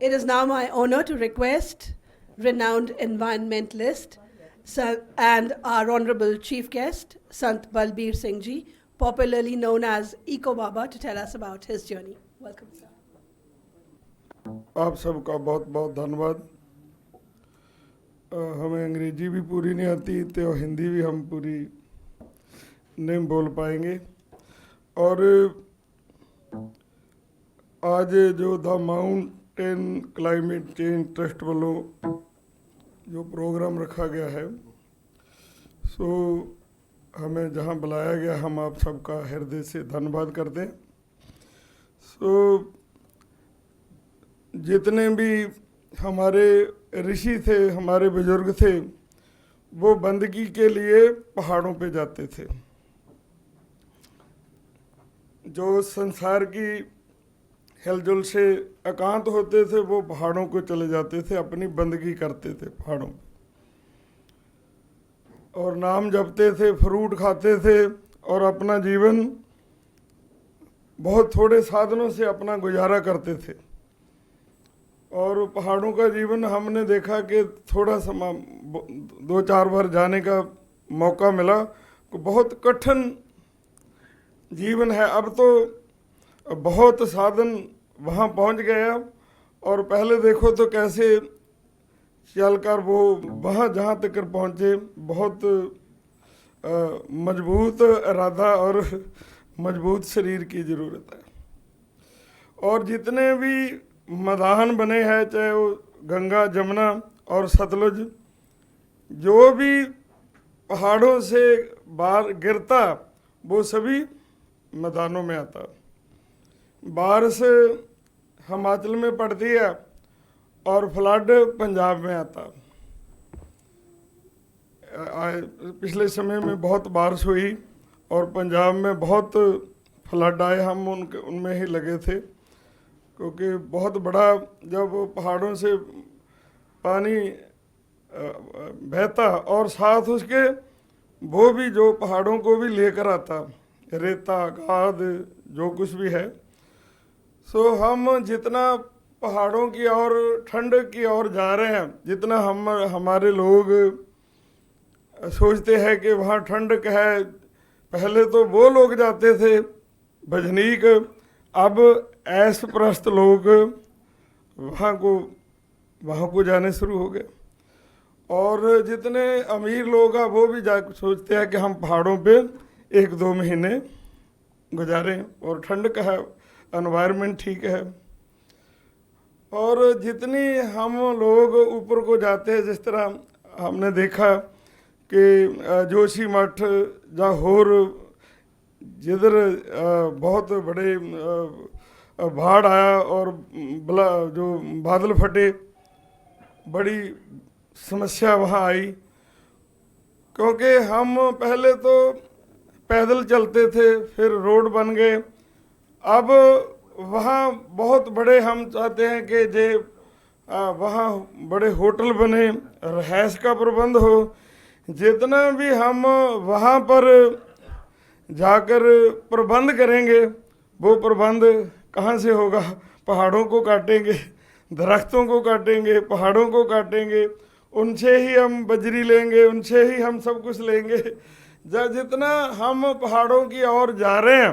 It is now my honor to request renowned environmentalist and our honorable chief guest, Sant Balbir Singh Ji, popularly known as Eco Baba, to tell us about his journey. Welcome, sir. आप सबका बहुत बहुत धन्यवाद। हमें अंग्रेजी भी पूरी नहीं आती तो हिंदी भी हम पूरी नहीं बोल पाएंगे। और आज जो the mountain climate change trust वालों जो प्रोग्राम रखा गया है, सो हमें जहां बुलाया गया, हम आप सबका हृदय से धन्यवाद करते हैं। सो जितने भी हमारे ऋषि थे, हमारे बुजुर्ग थे, वो बंदगी के लिए पहाड़ों पे जाते थे। जो संसार की हिलजुल से एकांत होते थे, वो पहाड़ों को चले जाते थे, अपनी बंदगी करते थे पहाड़ों पे, और नाम जपते थे, फ्रूट खाते थे, और अपना जीवन बहुत थोड़े साधनों से अपना गुजारा करते थे। और पहाड़ों का जीवन हमने देखा कि थोड़ा समय 2-4 बार जाने का मौका मिला, तो बहुत कठिन जीवन है। अब तो बहुत साधन वहाँ पहुँच गया, और पहले देखो तो कैसे चलकर वो वहाँ जहाँ तक पहुँचे, बहुत मजबूत इरादा और मजबूत शरीर की ज़रूरत है। और जितने भी मैदान बने हैं, चाहे वो गंगा, जमुना और सतलुज, जो भी पहाड़ों से बाहर गिरता वो सभी मैदानों में आता। बारिश हिमाचल में पड़ती है और फ्लड पंजाब में आता। पिछले समय में बहुत बारिश हुई और पंजाब में बहुत फ्लड आए, हम उनमें ही लगे थे, क्योंकि बहुत बड़ा जब पहाड़ों से पानी बहता और साथ उसके वो भी जो पहाड़ों को भी लेकर आता, रेता, गाद, जो कुछ भी है। सो हम जितना पहाड़ों की ओर, ठंड की ओर जा रहे हैं, जितना हमारे लोग सोचते हैं कि वहाँ ठंडक है, पहले तो वो लोग जाते थे भजनीक, अब ऐश प्रस्त लोग वहाँ को जाने शुरू हो गए। और जितने अमीर लोग हैं वो भी सोचते हैं कि हम पहाड़ों पे 1-2 महीने गुजारें, और ठंड का है, एनवायरनमेंट ठीक है। और जितनी हम लोग ऊपर को जाते हैं, जिस तरह हमने देखा कि जोशी मठ जाहोर, जिधर बहुत बड़े बाढ़ आया और जो बादल फटे, बड़ी समस्या वहाँ आई, क्योंकि हम पहले तो पैदल चलते थे, फिर रोड बन गए। अब वहाँ बहुत बड़े, हम चाहते हैं कि वहाँ बड़े होटल बने, रहायश का प्रबंध हो। जितना भी हम वहाँ पर जाकर प्रबंध करेंगे, वो प्रबंध कहाँ से होगा? पहाड़ों को काटेंगे, दरख्तों को काटेंगे, पहाड़ों को काटेंगे, उनसे ही हम बजरी लेंगे, उनसे ही हम सब कुछ लेंगे। जितना हम पहाड़ों की ओर जा रहे हैं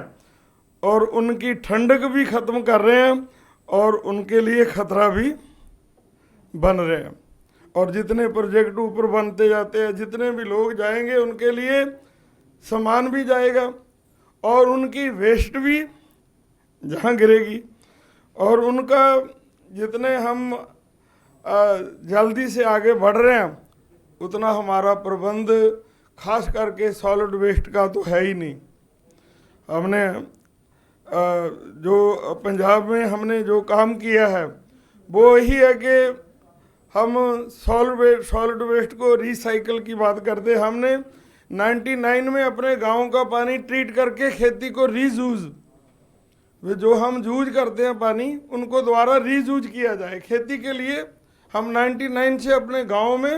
और उनकी ठंडक भी ख़त्म कर रहे हैं, और उनके लिए ख़तरा भी बन रहे हैं। और जितने प्रोजेक्ट ऊपर बनते जाते हैं, जितने भी लोग जाएंगे, उनके लिए सामान भी जाएगा, और उनकी वेस्ट भी जहाँ गिरेगी। और उनका जितने हम जल्दी से आगे बढ़ रहे हैं, उतना हमारा प्रबंध, खास करके सॉलिड वेस्ट का तो है ही नहीं। हमने जो पंजाब में हमने जो काम किया है, वो यही है कि हम सॉलिड वेस्ट को रिसाइकल की बात करते। हमने 99 में अपने गांव का पानी ट्रीट करके खेती को रीयूज, जो हम यूज करते हैं पानी, उनको दोबारा रीयूज किया जाए खेती के लिए। हम 99 से अपने गांव में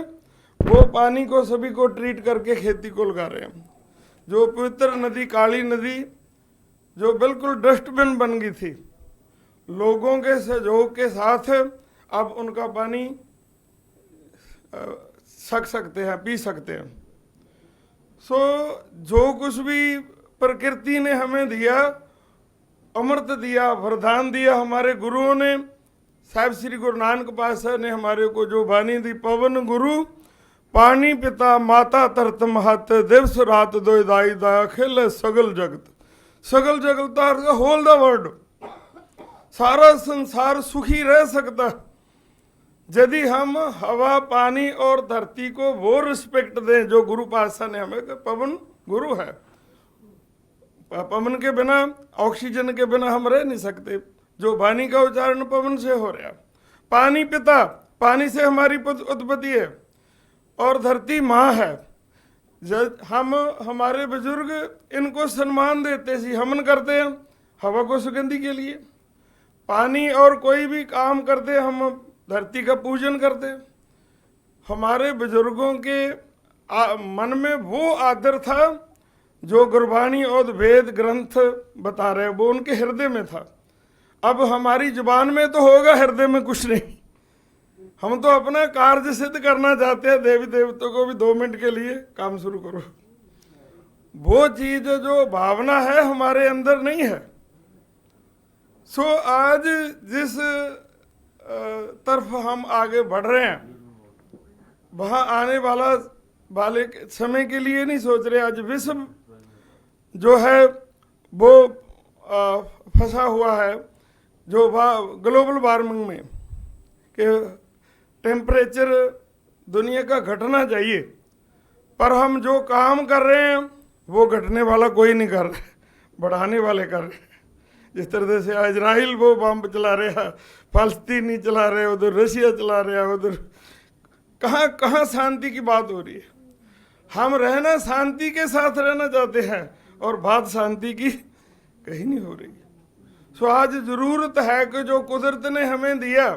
वो पानी को सभी को ट्रीट करके खेती को लगा रहे हैं। जो पवित्र नदी, काली नदी, जो बिल्कुल डस्टबिन बन गई थी, लोगों के सहयोग के साथ अब उनका पानी सक सकते हैं, पी सकते हैं। सो जो कुछ भी प्रकृति ने हमें दिया, अमृत दिया, वरदान दिया, हमारे गुरुओं ने, साहिब श्री गुरु नानक पातशाह ने हमारे को जो वाणी दी, पवन गुरु पानी पिता माता तरत महत दिवस रात दो दाई दा अखिल सगल जगत। सगल जगत का होल द वर्ल्ड, सारा संसार सुखी रह सकता यदि हम हवा पानी और धरती को वो रिस्पेक्ट दें जो गुरु पातशाह ने हमें। पवन गुरु है, पवन के बिना, ऑक्सीजन के बिना हम रह नहीं सकते। जो वाणी का उच्चारण पवन से हो रहा। पानी पिता, पानी से हमारी उत्पत्ति है, और धरती माँ है। हम हमारे बुजुर्ग इनको सम्मान देते सी हमन करते हैं हवा को सुगंधी के लिए। पानी और कोई भी काम करते हम धरती का पूजन करते। हमारे बुजुर्गों के मन में वो आदर था जो गुरबाणी और वेद ग्रंथ बता रहे, वो उनके हृदय में था। अब हमारी जुबान में तो होगा, हृदय में कुछ नहीं। हम तो अपना कार्य सिद्ध करना चाहते हैं, देवी देवताओं को भी 2 मिनट के लिए काम शुरू करो। वो चीज जो भावना है हमारे अंदर नहीं है। सो आज जिस तरफ हम आगे बढ़ रहे हैं, वहाँ आने वाले समय के लिए नहीं सोच रहे। आज विश्व जो है वो फंसा हुआ है जो ग्लोबल वार्मिंग में, कि टेम्परेचर दुनिया का घटना चाहिए, पर हम जो काम कर रहे हैं वो घटने वाला कोई नहीं कर रहे, बढ़ाने वाले कर रहे हैं। जिस तरह से इजराइल वो बम चला रहा, फलस्तीनी चला रहे, उधर रशिया चला रहा, उधर कहाँ कहाँ शांति की बात हो रही है। हम रहना शांति के साथ रहना चाहते हैं और बात शांति की कहीं नहीं हो रही। सो आज जरूरत है कि जो कुदरत ने हमें दिया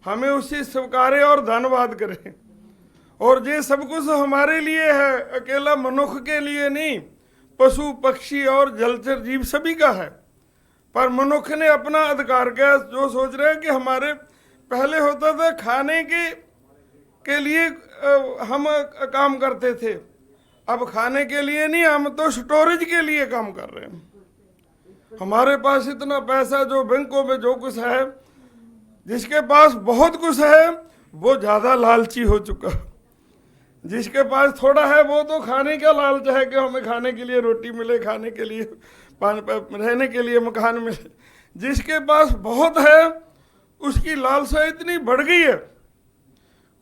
हमें उसे स्वीकारें और धन्यवाद करें। और ये सब कुछ हमारे लिए है, अकेला मनुष्य के लिए नहीं, पशु पक्षी और जलचर जीव सभी का है। पर मनुष्य ने अपना अधिकार का जो सोच रहे हैं कि हमारे पहले होता था खाने के लिए हम काम करते थे, अब खाने के लिए नहीं, हम तो स्टोरेज के लिए काम कर रहे हैं। हमारे पास इतना पैसा जो बैंकों में जो कुछ है, जिसके पास बहुत कुछ है वो ज़्यादा लालची हो चुका। जिसके पास थोड़ा है वो तो खाने का लालच है कि हमें खाने के लिए रोटी मिले, खाने के लिए पानी, रहने के लिए मकान मिले। जिसके पास बहुत है उसकी लालसा इतनी बढ़ गई है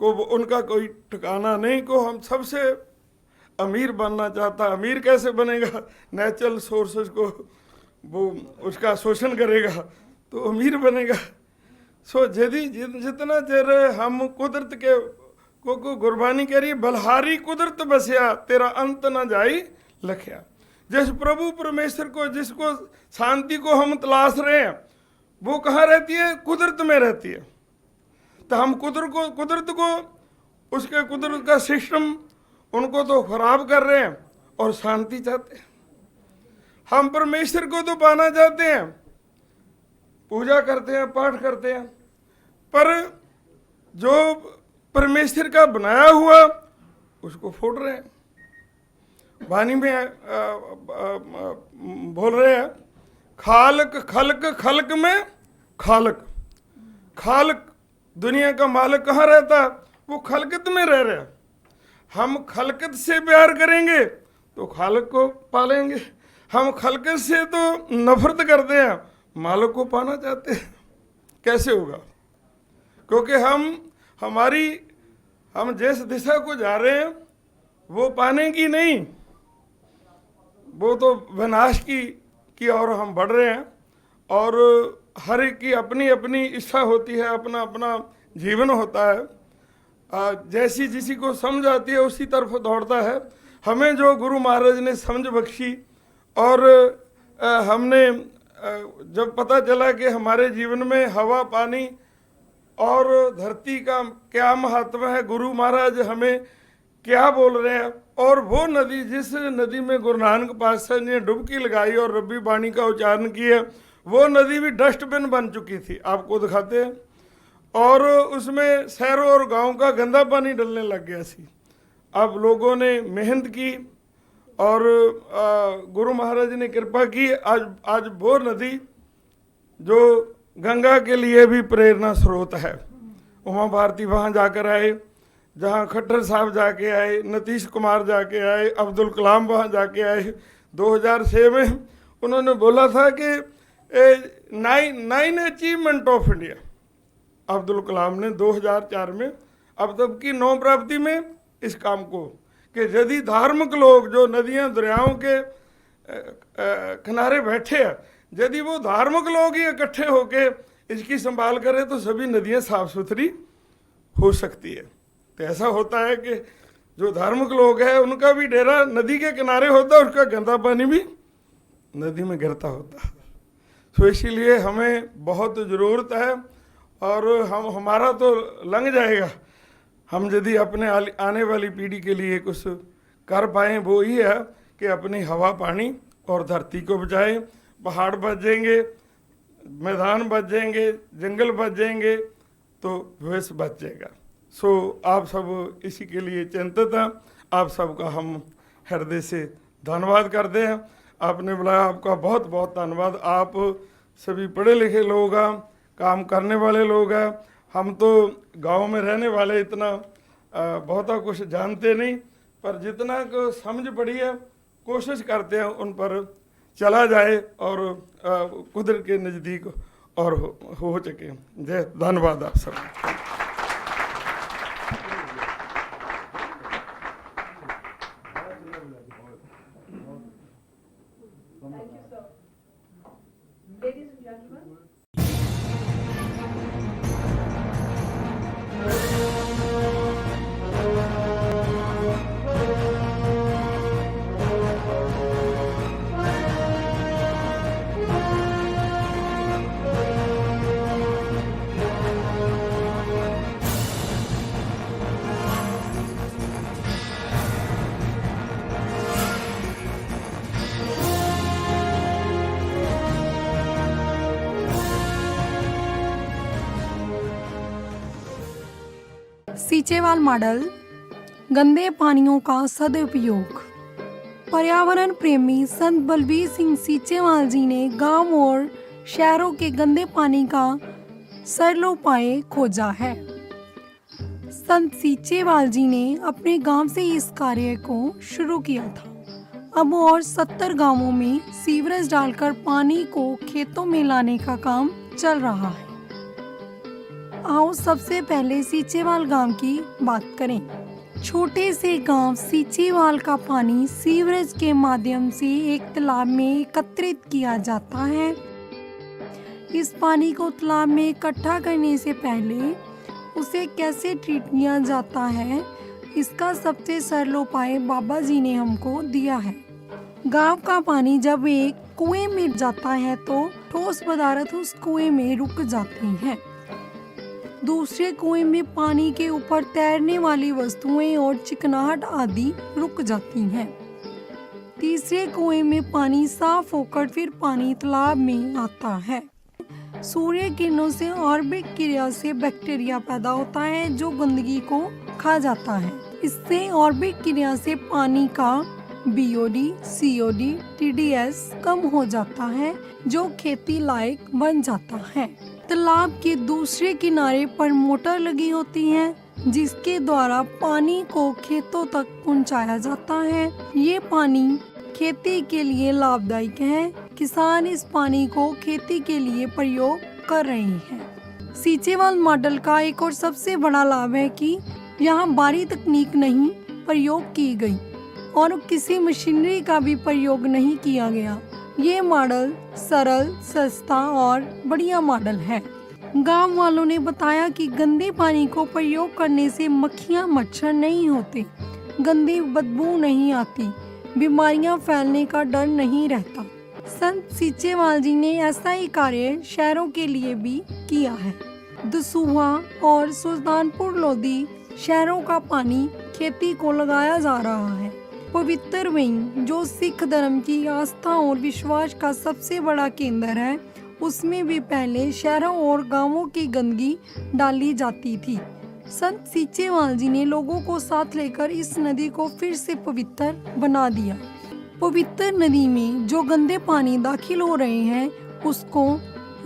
को उनका कोई ठिकाना नहीं। को हम सबसे अमीर बनना चाहता, अमीर कैसे बनेगा? नेचुरल सोर्सेज को वो उसका शोषण करेगा तो अमीर बनेगा। सो यदि जितना देर हम कुदरत के को गुरबानी कह रही, बलहारी कुदरत बसिया तेरा अंत न जाई लखिया। जिस प्रभु परमेश्वर को, जिसको शांति को हम तलाश रहे हैं, वो कहाँ रहती है? कुदरत में रहती है। तो हम कुदरत को उसके कुदरत का सिस्टम उनको तो खराब कर रहे हैं और शांति चाहते हैं। हम परमेश्वर को तो पाना चाहते हैं, पूजा करते हैं, पाठ करते हैं, पर जो परमेश्वर का बनाया हुआ उसको फोड़ रहे हैं। वाणी में बोल रहे हैं, खालक खलक खलक में खालक। खालक दुनिया का मालिक कहाँ रहता? वो खलकत में रह रहा। हम खलकत से प्यार करेंगे तो खालक को पालेंगे। हम खलकत से तो नफरत करते हैं, मालिक को पाना चाहते हैं। कैसे होगा? क्योंकि हम जिस दिशा को जा रहे हैं वो पाने की नहीं, वो तो विनाश की ओर हम बढ़ रहे हैं। और हर एक की अपनी अपनी इच्छा होती है, अपना अपना जीवन होता है। जैसी जिसी को समझ आती है उसी तरफ दौड़ता है। हमें जो गुरु महाराज ने समझ बख्शी और हमने जब पता चला कि हमारे जीवन में हवा पानी और धरती का क्या महत्व है, गुरु महाराज हमें क्या बोल रहे हैं, और वो नदी जिस नदी में गुरु नानक पातशाह ने डुबकी लगाई और रब्बी बाणी का उच्चारण किया, वो नदी भी डस्टबिन बन चुकी थी। आपको दिखाते हैं। और उसमें शहरों और गांव का गंदा पानी डलने लग गया सी। अब लोगों ने मेहनत की और गुरु महाराज ने कृपा की। आज बोर नदी जो गंगा के लिए भी प्रेरणा स्रोत है, उमा भारती वहाँ जाकर आए, जहाँ खट्टर साहब जाके आए, नीतीश कुमार जाके आए, अब्दुल कलाम वहाँ जाके आए। 2006 में उन्होंने बोला था कि 9 achievement of India, Abdul Kalam ने 2004 में अब तक की 9 प्राप्ति में इस काम को, कि यदि धार्मिक लोग जो नदियां दरियाओं के किनारे बैठे हैं, यदि वो धार्मिक लोग ही इकट्ठे होके इसकी संभाल करें तो सभी नदियां साफ सुथरी हो सकती है। तो ऐसा होता है कि जो धार्मिक लोग हैं उनका भी डेरा नदी के किनारे होता है, उसका गंदा पानी भी नदी में गिरता होता है। तो इसीलिए हमें बहुत ज़रूरत है, और हमारा तो लंघ जाएगा, हम यदि अपने आने वाली पीढ़ी के लिए कुछ कर पाएँ वो ही है कि अपनी हवा पानी और धरती को बचाएं। पहाड़ बच जाएंगे, मैदान बच जाएंगे, जंगल बच जाएंगे, तो भविष्य बच जाएगा। सो आप सब इसी के लिए चिंतित हैं। आप सबका हम हृदय से धन्यवाद करते हैं। आपने बुलाया, आपका बहुत बहुत धन्यवाद। आप सभी पढ़े लिखे लोग हैं, काम करने वाले लोग हैं। हम तो गांव में रहने वाले इतना बहुता कुछ जानते नहीं, पर जितना को समझ पड़ी है कोशिश करते हैं उन पर चला जाए और कुदरत के नज़दीक और हो सके। जय, धन्यवाद आप सब। Thank you, sir. Ladies and gentlemen. Seechewal model, गंदे पानियों का सदुपयोग। पर्यावरण प्रेमी संत बलबीर सिंह सीचेवाल जी ने गांव और शहरों के गंदे पानी का सरलोपाय खोजा है। संत सीचेवाल जी ने अपने गांव से इस कार्य को शुरू किया था। अब और 70 गांवों में सीवरेज डालकर पानी को खेतों में लाने का काम चल रहा है। आओ सबसे पहले सीचेवाल गांव की बात करें। छोटे से गांव सीचेवाल का पानी सीवरेज के माध्यम से एक तालाब में एकत्रित किया जाता है। इस पानी को तालाब में इकट्ठा करने से पहले उसे कैसे ट्रीट किया जाता है, इसका सबसे सरल उपाय बाबा जी ने हमको दिया है। गांव का पानी जब एक कुएं में जाता है तो ठोस पदार्थ उस कुएं में रुक जाती हैं। दूसरे कुएं में पानी के ऊपर तैरने वाली वस्तुएं और चिकनाहट आदि रुक जाती हैं। तीसरे कुएं में पानी साफ होकर फिर पानी तालाब में आता है। सूर्य किरणों से ऑर्बिक क्रिया से बैक्टीरिया पैदा होता है जो गंदगी को खा जाता है। इससे ऑर्बिक क्रिया से पानी का BOD, COD, TDS कम हो जाता है जो खेती लायक बन जाता है। तालाब के दूसरे किनारे पर मोटर लगी होती है जिसके द्वारा पानी को खेतों तक पहुंचाया जाता है। ये पानी खेती के लिए लाभदायक है। किसान इस पानी को खेती के लिए प्रयोग कर रहे हैं। सीचेवाल मॉडल का एक और सबसे बड़ा लाभ है कि यहाँ बाहरी तकनीक नहीं प्रयोग की गई और किसी मशीनरी का भी प्रयोग नहीं किया गया। ये मॉडल सरल, सस्ता और बढ़िया मॉडल है। गांव वालों ने बताया कि गंदे पानी को प्रयोग करने से मक्खियां, मच्छर नहीं होते, गंदी बदबू नहीं आती, बीमारियां फैलने का डर नहीं रहता। संत सीचेवाल जी ने ऐसा ही कार्य शहरों के लिए भी किया है। दसूहा और सुल्तानपुर लोधी शहरों का पानी खेती को लगाया जा रहा है। पवित्र वेईं जो सिख धर्म की आस्था और विश्वास का सबसे बड़ा केंद्र है, उसमें भी पहले शहरों और गांवों की गंदगी डाली जाती थी। संत सीचेवाल जी ने लोगों को साथ लेकर इस नदी को फिर से पवित्र बना दिया। पवित्र नदी में जो गंदे पानी दाखिल हो रहे हैं उसको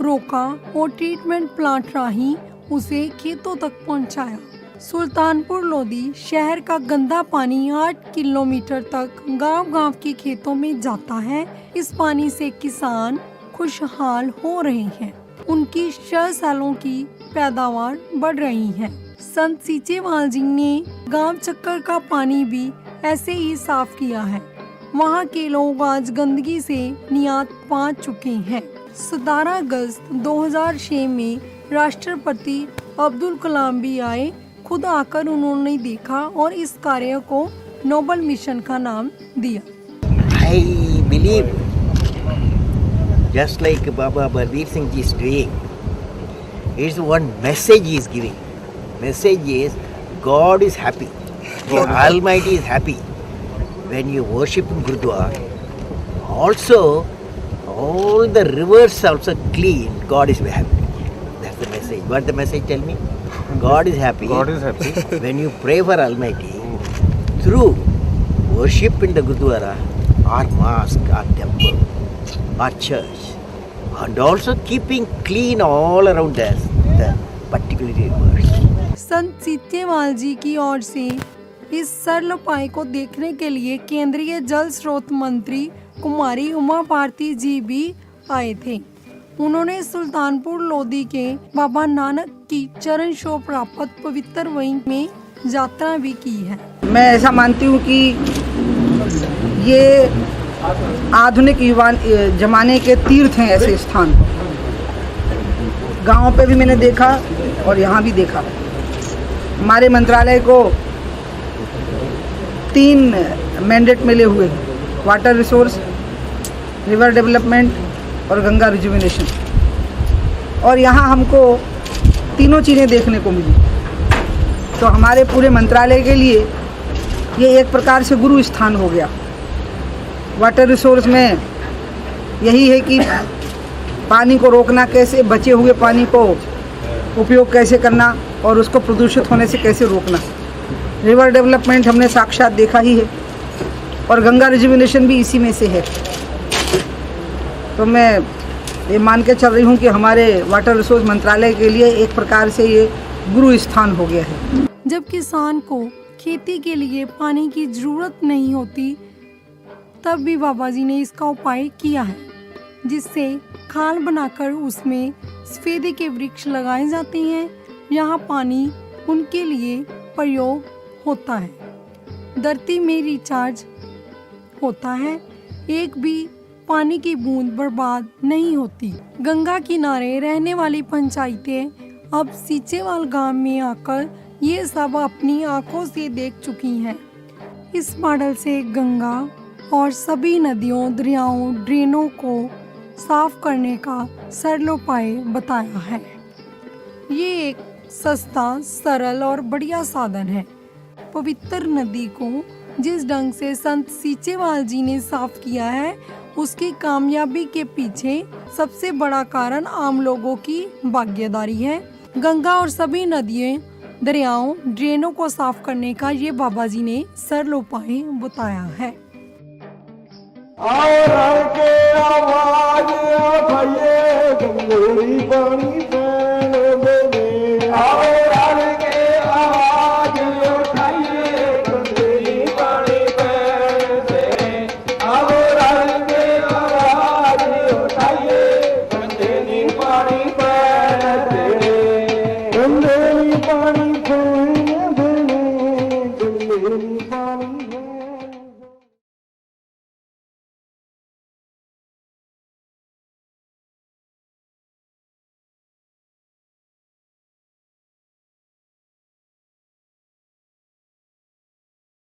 रोका और ट्रीटमेंट प्लांट राही उसे खेतों तक पहुंचाया। सुल्तानपुर लोधी शहर का गंदा पानी 8 किलोमीटर तक गांव-गांव के खेतों में जाता है। इस पानी से किसान खुशहाल हो रहे हैं, उनकी 6 सालों की पैदावार बढ़ रही है। संत सीचेवाल जी ने गांव चक्कर का पानी भी ऐसे ही साफ किया है। वहां के लोग आज गंदगी से निजात पा चुके हैं। 17 अगस्त 2006 में राष्ट्रपति अब्दुल कलाम भी आए। खुद आकर उन्होंने देखा और इस कार्य को नोबल मिशन का नाम दिया। I believe, just like Baba Balbir Singh ji is doing, is one message he is giving. Message is God is happy, the Almighty is happy. When you worship in Gurudwara, also all the rivers also clean. God is happy. That's the message. What the message tell me? God is happy. God is happy. When you pray for Almighty through worship in the Gurudwara, or mosque, or temple, or church, and also keeping clean all around us, the particular rivers. संत सीचेवाल जी की ओर से इस सरल उपाय को देखने के लिए केंद्रीय जल स्रोत मंत्री कुमारी उमा भारती जी भी आए थे। उन्होंने सुल्तानपुर लोधी के बाबा नानक की चरण छोह प्राप्त पवित्र वहीं में यात्रा भी की है। मैं ऐसा मानती हूँ कि ये आधुनिक जमाने के तीर्थ हैं। ऐसे स्थान गाँव पे भी मैंने देखा और यहाँ भी देखा। हमारे मंत्रालय को 3 मैंडेट मिले हुए हैं, वाटर रिसोर्स, रिवर डेवलपमेंट और गंगा रिजुविनेशन। और यहाँ हमको तीनों चीज़ें देखने को मिली। तो हमारे पूरे मंत्रालय के लिए ये एक प्रकार से गुरु स्थान हो गया। वाटर रिसोर्स में यही है कि पानी को रोकना कैसे, बचे हुए पानी को उपयोग कैसे करना और उसको प्रदूषित होने से कैसे रोकना। रिवर डेवलपमेंट हमने साक्षात देखा ही है और गंगा रिजुविनेशन भी इसी में से है। तो मैं ये मान के चल रही हूँ कि हमारे वाटर रिसोर्स मंत्रालय के लिए एक प्रकार से ये गुरु स्थान हो गया है। जब किसान को खेती के लिए पानी की जरूरत नहीं होती तब भी बाबा जी ने इसका उपाय किया है, जिससे खाल बनाकर उसमें सफेदे के वृक्ष लगाए जाते हैं। यहाँ पानी उनके लिए प्रयोग होता है, धरती में रिचार्ज होता है, एक भी पानी की बूंद बर्बाद नहीं होती। गंगा किनारे रहने वाली पंचायतें अब सीचेवाल गांव में आकर ये सब अपनी आंखों से देख चुकी हैं। इस मॉडल से गंगा और सभी नदियों, दरियाओं, ड्रेनों को साफ करने का सरल उपाय बताया है। ये एक सस्ता, सरल और बढ़िया साधन है। पवित्र नदी को जिस ढंग से संत सीचेवाल जी ने साफ किया है, उसकी कामयाबी के पीछे सबसे बड़ा कारण आम लोगों की भागीदारी है। गंगा और सभी नदियों, दरियाओं, ड्रेनों को साफ करने का ये बाबा जी ने सरल उपाय बताया है। और के आवाज भये गंगोई पानी